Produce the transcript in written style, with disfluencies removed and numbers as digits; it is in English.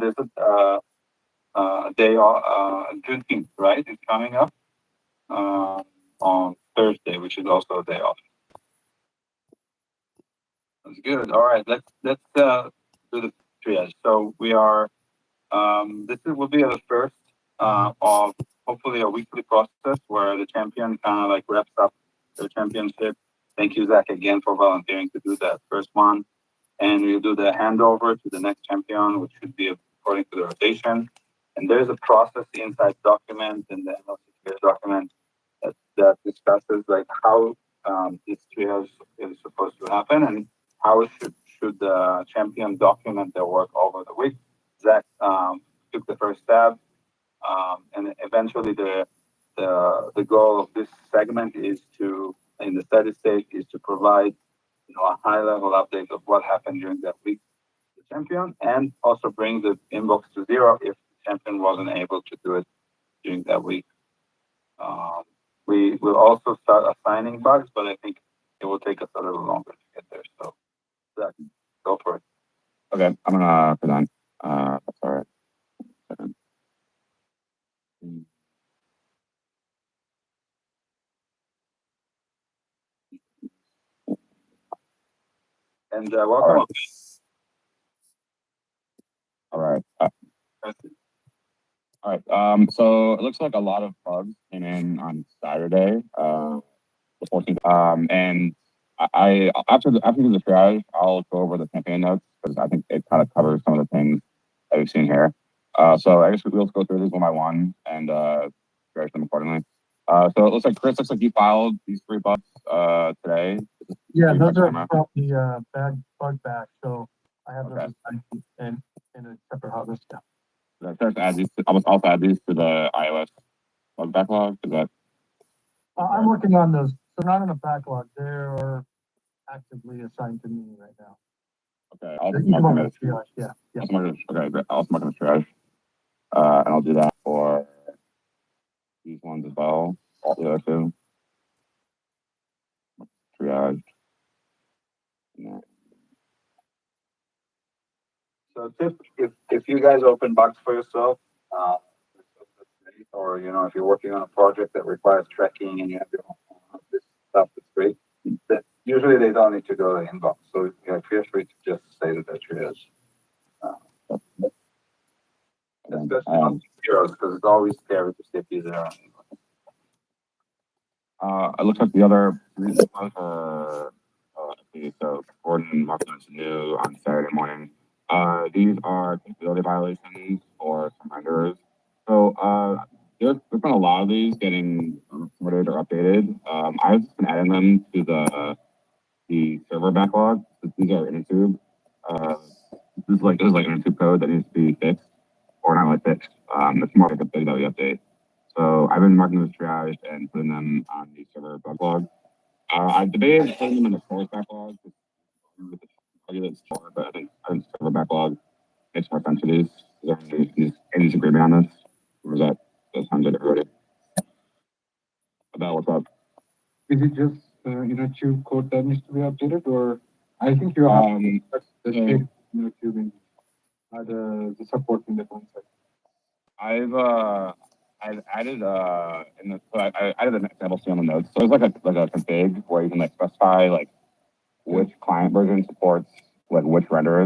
there's a day Juneteenth, right? It's coming up on Thursday, which is also a day off. That's good. All right, let's do the triage. So we are. Will be the first of hopefully a weekly process where the champion kind of like wraps up the championship. Thank you, Zach, again for volunteering to do that first one. And we'll do the handover to the next champion, which should be according to the rotation. And there's a process inside document and the NLCK document that discusses like how this triage is supposed to happen and how should the champion document their work over the week. Zach took the first stab, and eventually the goal of this segment is to, in the steady state, is to provide a high level update of what happened during that week to the champion, and also bring the inbox to zero if the champion wasn't able to do it during that week. We will also start assigning bugs, but I think it will take us a little longer to get there. So, Zach, go for it. Okay, I'm gonna present. That's all right. Second. And welcome. All right. All right. So it looks like a lot of bugs came in on Saturday, the 14th. And I after the triage, I'll go over the campaign notes because I think it kind of covers some of the things that we've seen here. So I guess we'll go through these one by one and triage them accordingly. So it looks like Chris, you filed these 3 bugs today. Yeah, those are from the bug back. So I have those in a separate hot list now. I must also add these to the iOS bug backlog. Is that? I'm working on those. So not in a backlog. They're actively assigned to me right now. Okay, I'll mark them as triage. Yeah. Okay, I'll mark them as triage. And I'll do that for these ones as well. All the other 2. Triage. So if you guys open bugs for yourself, or if you're working on a project that requires tracking and you have your own this stuff, that's great. That usually they don't need to go to the inbox. So feel free to just say that that's triage. Especially on zeros, because it's always scary to see these there. It looks like the other bugs are so Gordon marked as new on Saturday morning. These are capability violations for some renderers. So there's been a lot of these getting reported or updated. I've just been adding them to the server backlog. These are InterTube. This is like InterTube code that needs to be fixed, or not really fixed. It's more like a big W update. So I've been marking those triaged and putting them on the server backlog. I've debated putting them in the source backlog with the target store, but I think server backlog makes more sense for these. Is there any disagreement on this? Or is that sounds good to everybody? About what's up? Is it just InterTube code that needs to be updated, or I think you have the shape InterTube in the support in the concept. I've added I added an example on the notes. So there's like a config where you can like specify like which client version supports like which renderer.